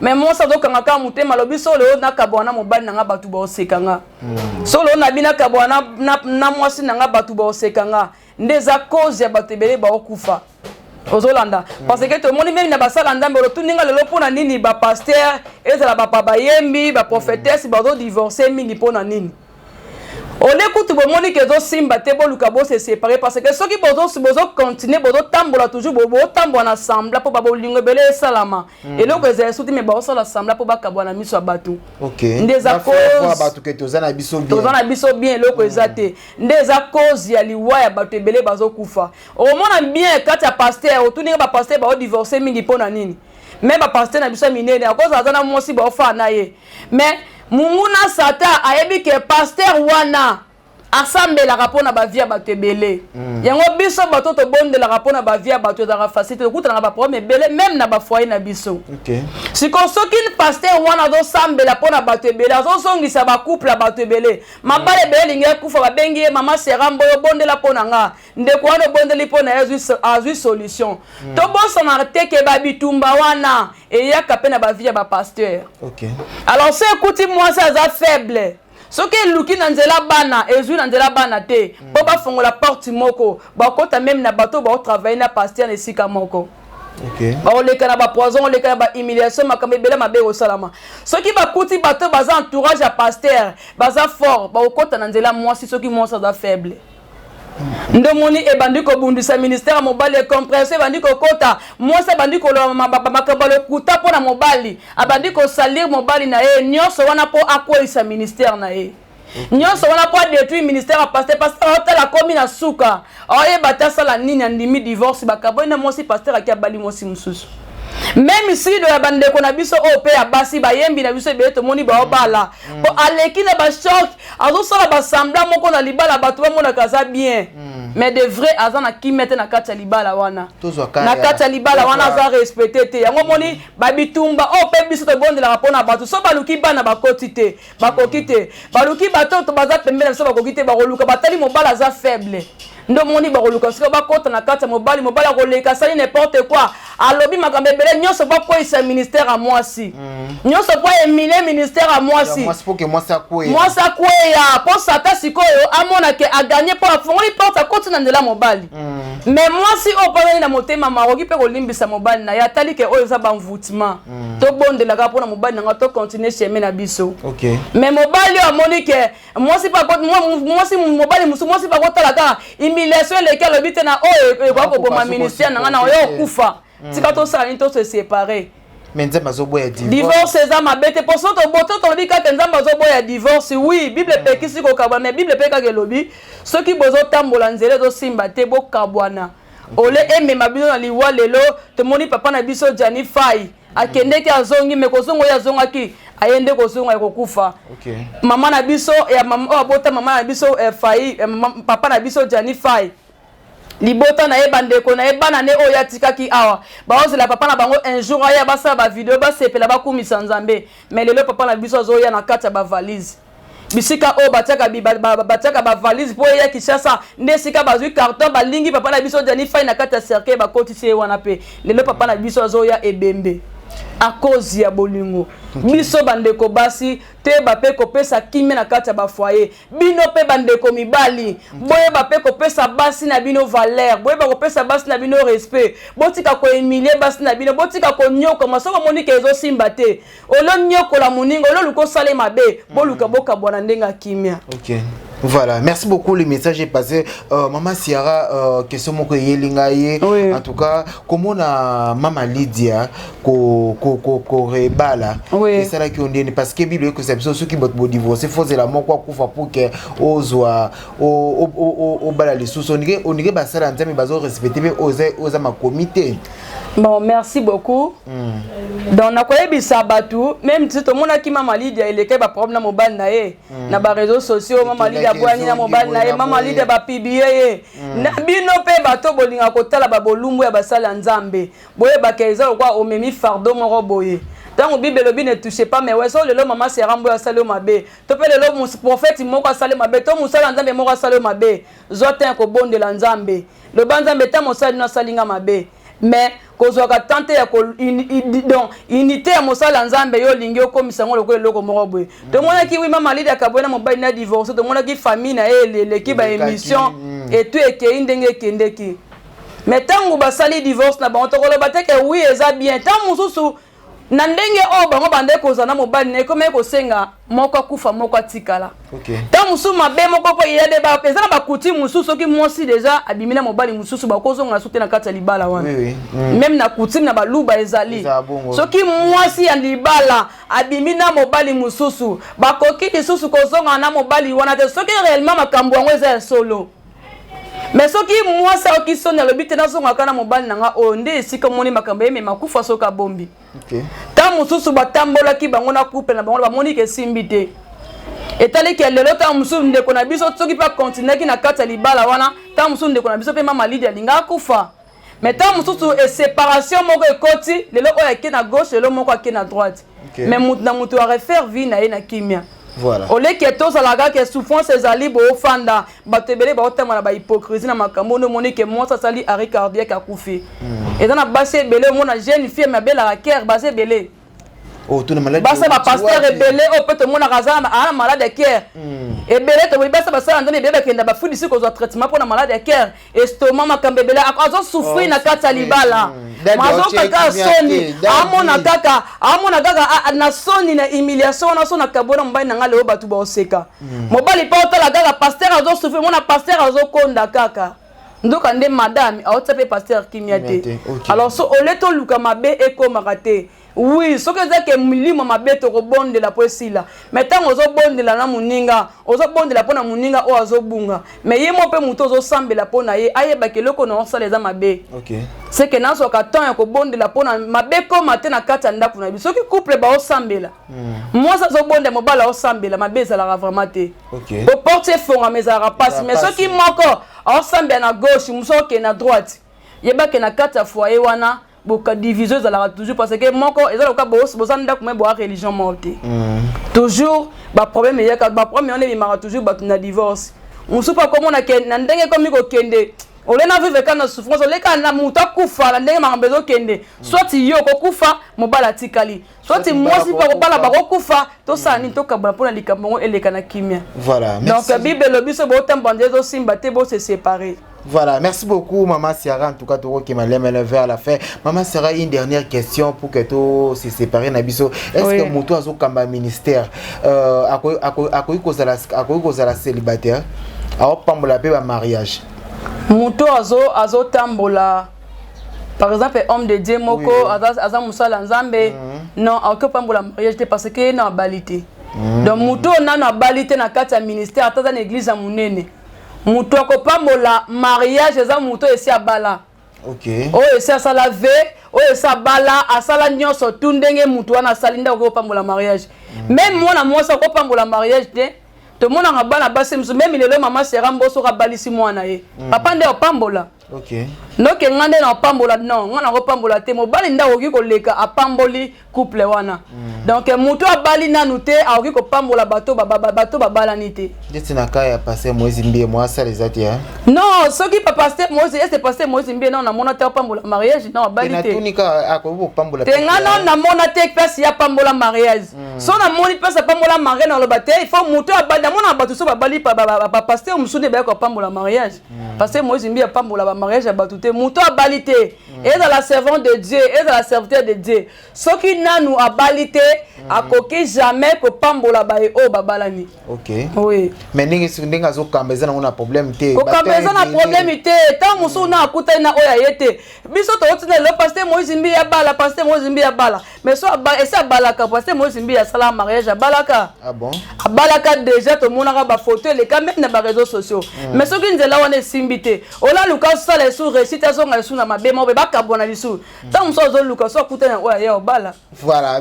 mais moi ça doit kanga mutema lobi solo na kabwana mobali nanga batu ba osekanga solo na bina kabwana na mwasi nanga batu ba osekanga ndeza cause ya batebele ba okufa ozolanda parce que tout le monde même na basala ndambe lo tuninga lelo pona nini ba pasteur ezala ba papa yembi ba prophétesse ba do divorcer mingi pona nini on écoute bon moni que zo simba te boluka bo se séparer parce que ceux qui bozo continuer bozo tambola toujours bozo tambola ensemble pour ba bolingo belé salama et donc les souti mais ba osala ensemble pour ba kabwana miso abatu ndeza cause abatu que tozana biso bien loko ezate ndeza cause ya liwa ya batu belé bazo kufa au mona bien kati ya pasteur otuninga ba pasteur ba divorcer mingi pona nini même ba pasteur na biso minene à cause azana mosi ba ofa na ye mais Munguna Sata ayebi ke pasteur wana assemble la rapport na ba via bato ebele yango biso bato to bonde la rapport na ba via bato za facilité kuta na ba problème ebele même na ba foyer na biso si ko soki pasteur wana do sambe la pona bato ebele azo songisa ba couple bato ebele mabale ebele lingi kufa ba bengi mama serambo yo bonde la pona nga ndeko wana bonde li pona azui solution to boso na teke ba bitumba wana et yaka pe na ba via ba pasteur alors c'est écoute moi ça za faible ce que luki na nzela bana ezui na nzela bana te po ba fongola porte moko ba kota même na bato ba travailler na pasteur na sika moko ba oleka na ba poison oleka na ba humiliation makambe bela mabe au salama ce qui ba kuti bato baza entourage à pasteur baza fort ba kota na nzela moi si ce qui moi ça za faible ndomoni e bandiko bundisa ministère mobali e compresser bandiko kota mwasa bandiko lo makabalo kuta pona mobali abandiko salir mobali na e nyonso wana po akoisa ministère na e nyonso wana po détruire ministère a pasteur hôtel la komi na suka oye batasa la nini andimi divorce bakabo na mosi pasteur akabali mosi mususu même si de la bande ko na biso o pe abasi ba yembi na biso be to moni ba obala po aleki na ba choc azo sala ba semblant moko na libala bato ba mona kaza bien mais de vrai azana ki mette na kati libala wana na kati libala wana za respecter te yango moni ba bitumba o pe biso to bonde la rapona bato so baluki bana ba kotite ba kokite baluki bato to baza pembe na so ba kokite ba roluka batali mobala za faible ndo moni ba roluka sika ba kota na kati mobali mobala roleka sali n'importe quoi alobi makambe bele nyonso ba ko isa ministère à moi si nyonso po emile ministère à moi si moi pour que moi ça ya po sata sikoyo amona ke a gagner pour fongoli porte à côté na ndela mobali mais moi si o pa na motema maroki pe ko limbisa mobali na ya tali ke o za ba mvoutima to bonde la ka pona mobali na to continuer chemin na biso mais mobali amoni ke moi si pas moi si mobali musu moi si pas ko tala ka humiliation lequel le bite na o ko ko ma ministère na na yo kufa tika to sa into se séparer mais nzamba zo boya divorce za mabete pour ça to boto to bika ke nzamba zo boya divorce oui bible pe kisi ko kabwa mais bible pe ka ke lobi ceux qui bozo tambola nzele zo simba te bo kabwana ole eme mabino na liwa lelo te moni papa na biso Jani Fai akende ki azongi me ko zongo ya zonga ki ayende ko zonga ko kufa mama na biso ya mama abota mama na biso Fai papa na biso Jani Fai libota na ebande ko na ebana ne oya tikaki awa ba ozela papa na bango un jour aya basa ba vidéo ba sepela ba kumisa nzambe mais lelo papa na biso azoya na kati ba valise bisika o bataka ba valise po ya Kinshasa ndesika bazui carton ba lingi papa na biso Jani Fai na kati ya cercueil ba kotisi wana pe lelo papa na biso azoya ebembe à cause ya bolingo biso bandeko basi te bape ko pesa kimé na kati ya ba foyer bino pe bandeko mibali boye bape ko pesa basi na bino valeur boye ba ko pesa basi na bino respect botika ko humilier basi na bino botika ko nyoko masoko monike ezo simba te olo nyoko la muningo olo luko sale mabe boluka boka bwana ndenga kimia. Voilà, merci beaucoup, le message est passé. Maman Ciara, question moko yelingaye. En tout cas, comment na Maman Lydia ko rebala. C'est ça là qui on dit parce que Bible que c'est ceux qui bot divorcer, faut la mort quoi kufa pour que ozwa o bala les sous on ba sala nzambe bazo respecter mais oza ma comité. Bon, merci beaucoup. Donc na koyebisa batu même si to mona ki Maman Lydia il est ba problème mobile na ye na ba réseaux sociaux Maman Lydia boani na mobile na ye Maman Lydia ba publier na bino pe bato bolinga kotala ba bolumbu ya basala nzambe boye ba keza kwa omemi fardeau moko boye tant Bible lobi ne touchez pas mais ouais so lelo Maman Serambo ya salo mabe to pe lelo prophète moko sale mabe to musala nzambe moko sale mabe zote ko bonde la nzambe le banzambe ta mosali na salinga mabe mais kozwaka tante ya donc unité ya mosala nzambe yo lingi okomisa ngo lokolo loko moko boye to mona ki wi Maman Lydia kabona mobali na divorce to mona ki famille na ele ki ba émission et tout ekei ndenge kendeki mais tango basali divorce na bango to koloba te ke oui eza bien tant mususu na ndenge o bango bande kozana mobali ne komé ko senga moko kufa moko tikala tant musu mabe moko po ya de ba pesa na ba kuti mususu ki mosi déjà abimina mobali mususu ba kozonga soute na kati libala wana même na kuti na baluba ezali soki mosi ya libala abimina mobali mususu ba kokiti susu kozonga na mobali wana te soki réellement makambo yango eza solo. Mais soki moi ça qui sonne le but na zonga kana mobali nanga onde sika moni makambo yeme makufa soka bombi ta mususu batambola ki bango na couple na bango ba moni ke simbite etali ke lelo ta musu ndeko na biso soki pa continuer ki na kata libala wana ta musu ndeko na biso pe mama Lydia linga kufa mais ta musu séparation moko ekoti lelo oya ki na gauche lelo moko ki na droite mais mutu a refaire vie na ye na kimia. Voilà. Ole ke to salaga ke souffrance ezali bo fanda batebele ba otama ba hypocrisie na makambo no moni ke moi ça sali arrêt cardiaque akufi. Et dans la basse belé mona jeune fille ma belle à cœur basse belé. Oh tout le malade. Basse ba pasteur belé o peut mona raza na malade de cœur. Et belé to basse ba ça ndone bébé kenda ba fudi siko zo traitement pour na malade de cœur. Estomac makambe belé azo souffrir na kata libala. Mazo kaka soni amona kaka na soni na humiliation na sona kabona mbai na ngale o batu ba oseka mobali pa otala kaka pasteur azo souffrir mona pasteur azo konda kaka ndoka nde madame a otsape pasteur kimiate alors so oleto luka mabe eko makate oui so que que milimo mabe to robonde la poesila mais tant ozo bonde la na muninga ozo bonde la pona muninga o azo bunga mais yemo pe muto ozo sambela pona ye ayeba ke loko na osala eza mabe. OK c'est que naso ka temps ya ko bonde la pona mabe ko matin na kata ndaku na biso ki couple ba osambela moi ça zo bonde mobala osambela mabe ezala vraiment te. OK bo porte fonga mezara passe mais so ki moko osambela na gauche muso ke na droite yeba ke na kata foyer wana boka diviseuse à la toujours parce que moko ezala ka boss bozanda kuma bo religion morte toujours ba problème ya ka ba problème on est mara toujours ba na divorce on sait pas comment na ken na ndenge comme ko kende ole na vivre kana souffrance ole kana muta kufa na ndenge makambezo kende soit yo ko kufa mobala tikali soit moi si pas ko bala ba ko kufa to sani to kabana pona likambo eleka na kimia. Voilà donc bible le biso bo tambandezo simba te bo se séparer. Voilà, merci beaucoup Maman Ciara, en tout cas Toro qui m'a levé à la fin. Maman Ciara, une dernière question pour que tout se sépare Nabiso. Est-ce que Moutou a un ministère a cause la célibataire a pambola pe mariage. Moutou azo tambola. Par exemple, homme de Dieu moko aza musala nzambe non a pambola mariage parce que na balité. Donc Moutou na balité na kata ministère ata na église à munene. Muto ko pambola mariage eza muto esi abala. OK o esi asala ve o esi abala asala nyonso tundenge muto wana salinda ko pambola mariage même moi na moi ça ko pambola mariage te to mona ngabana basi mso même lelo mama sera mboso ka balisi mwana ye papa nde o pambola. OK donc ngande na pambola non ngana ko pambola te mobali nda oki ko leka apamboli couple wana donc muto abali nanu te aoki ko pambola bato babala nité deti na ka ya passer Moïse Mbie moi ça les a dit non ce qui pas passer Moïse est passé Moïse Mbie non na mona te pambola mariage non abali te na tunika ako pambola te ngana na mona te place ya pambola mariage so na moni place pambola mariage na lobate il faut muto abali na mona bato so babali pa passer musude ba ko pambola mariage parce que Moïse Mbie pambola mariage à batouté muto a balité et dans la servante de Dieu et dans la serviteur de Dieu ce qui n'a nous a balité a coqué jamais que pambola bae o babalani. OK oui mais ninga zo kambeza on a problème té ko kambeza na problème té tant muso na akuta na oya yete biso to otina le pasteur Moïse Mbie ya bala pasteur Moïse Mbie ya bala mais so ba esa balaka pasteur Moïse Mbie ya sala mariage balaka. Ah bon balaka déjà to monaka ba photo les caméras na ba réseaux sociaux mais ce qui nzela wana simbité ola luka sala sous récitation na sous na mabema ba kabona lisu tant muso zo luka so akuta na oya ya bala. Voilà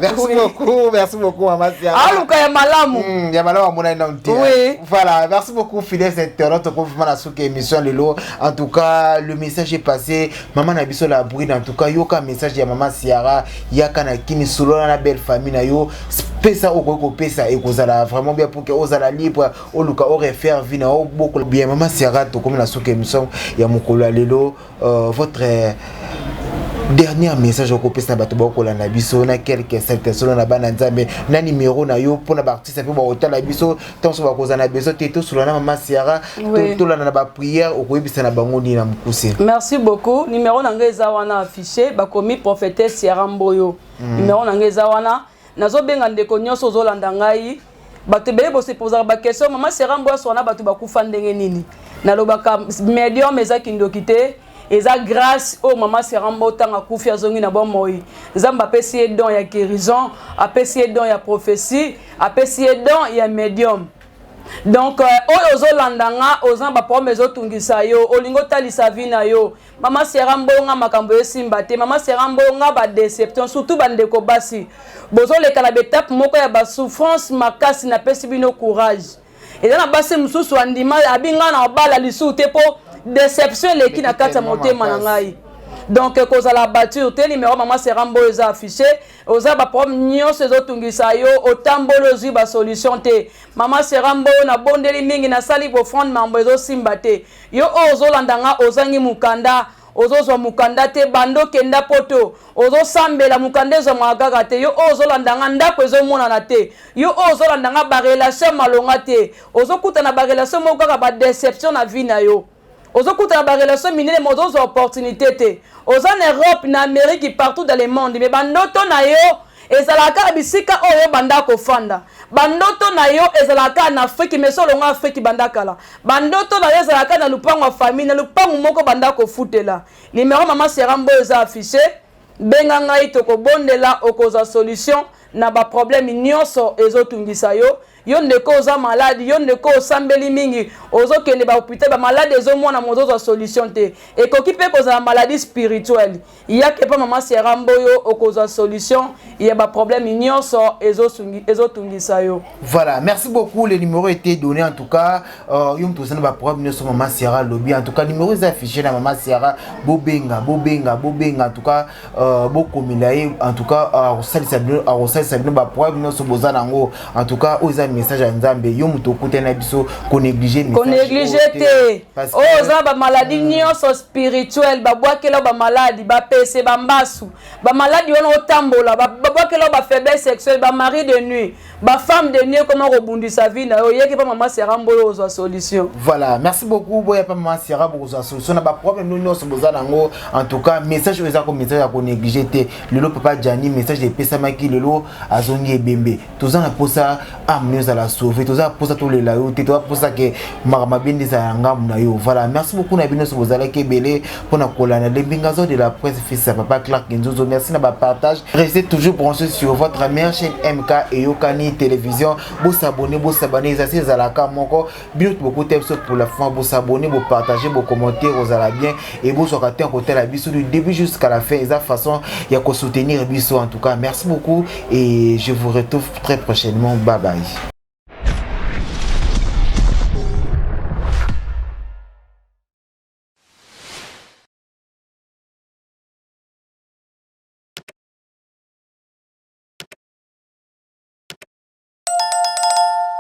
merci beaucoup Maman Ciara. Ah luka ya malamu ya malamu mona ina mtia. Oui voilà merci beaucoup fidèles internautes pour vraiment la souke émission lelo en tout cas le message est passé maman na biso la bride en tout cas yoka message ya Maman Ciara yaka na kini solo na belle famille na yo pesa okoko pesa ekozala vraiment bien pour que ozala libre oluka o refaire vie na beaucoup bien Maman Ciara to comme la souke émission ya mokolo lelo votre dernier message au copé na bato bako la na biso na quelques secteurs solo na bana nzambe na numéro na yo pour na artiste pe ba hôtel la biso tant so bako za na biso teto solo na Maman Ciara to la na ba prière au koyebisa na bango ni na mukuse. Merci beaucoup numéro na ngeza wana affiché bakomi prophétesse Ciara Mboyo numéro na ngeza wana nazo benga ndeko nyonso zo landa ngai bato bele bo se poser ba question Maman Ciara Mboyo so na bato bakufa ndenge nini na lobaka medium ezaki ndokite eza grâce au Maman Ciara Mboyo tanga kufi azongi na bomoi nzamba pesi don ya guérison apesi don ya prophétie apesi don ya médium Donc oyo ozolandanga oza ba problème ezotungisa yo olingo talisa vie na yo mama sera mbonga makambo esimba te mama sera mbonga ba déception surtout bandeko basi bozoleka na betape moko ya ba souffrance makasi na pesi bino courage eza na basi mususu andima abinga na bala lisu te po déception leki na kati ya motema na ngai. Donc kozala batture te numéro mama sera mbonga eza affiché oza ba problème nyonso ezotungisa yo otambolo zwi ba solution te mama sera mbonga na bondeli mingi na sali bo front mambo ezosimba te yo ozolandanga ozangi mukanda ozozwa mukanda te bando kenda poto ozosambela mukanda ezwa mwagaga te yo ozolandanga ndako ezomonana te yo ozolandanga ba relation malonga te ozokutana ba relation moko kaka ba déception na vie na yo ozokutana ba relation minene mo ozozwa opportunité te oza en Europe na Amérique partout dans le monde mais bandoto na yo ezalaka bisika oyo bandako fanda bandoto na yo ezalaka na Afrique mais solo nga Afrique bandakala bandoto na yo ezalaka na lupango wa famille na lupango moko bandako futela numéro mama sera mbonga eza affiché benga ngai tokobondela okoza solution na ba problème nyonso ezotungisa yo yo ndeko oza malade yo ndeko osambeli mingi ozokende ba hôpital ba malade ezomona mozozo solution te ekoki pe kozala maladie spirituelle yake pa mama sera mboyo okoza solution ya ba problème nyonso ezotungisa yo. Voilà, merci beaucoup. Le numéro était donné en tout cas yum to sana ba problème nyonso mama sera lobby en tout cas numéro est affiché na mama sera bobenga en tout cas bokomilaye en tout cas salisa bino ba problème nyonso bozana ngo en tout cas oza message à Nzambe yo muto kutena biso ko négliger te oza ba maladie nyonso spirituelle ba bwakela ba maladie ba pese ba mbasu ba maladie wana otambola ba bwakela ba faiblesse sexuelle ba mari de nuit ba femme de nuit comment rebondir vie na yo yeke pa mama sera mbolo ozo solution. Voilà, merci beaucoup boya pa mama sera ozo solution na ba problème nous nyonso bozana ngo en tout cas message oza ko message à ko négliger te lelo papa Jani message de pesa maki lelo azongi ebembe tozana posa amener à la sauver toza posa to le la yo te toza posa ke marama bindi za ngamu na yo. Voilà, merci beaucoup na bino so bozala ke belé pour na kolana de bingazo de la presse fils papa Clark Nzozo. Merci na ba partage, restez toujours branchés sur votre meilleure chaîne MK et Yokani télévision. Vous s'abonnez ça c'est zalaka moko bien beaucoup de pour la fin vous s'abonner vous partager vous commenter vous allez bien et vous serez à côté la biso du début jusqu'à la fin et ça façon il y a qu'à soutenir biso en tout cas. Merci beaucoup et je vous retrouve très prochainement. Bye bye.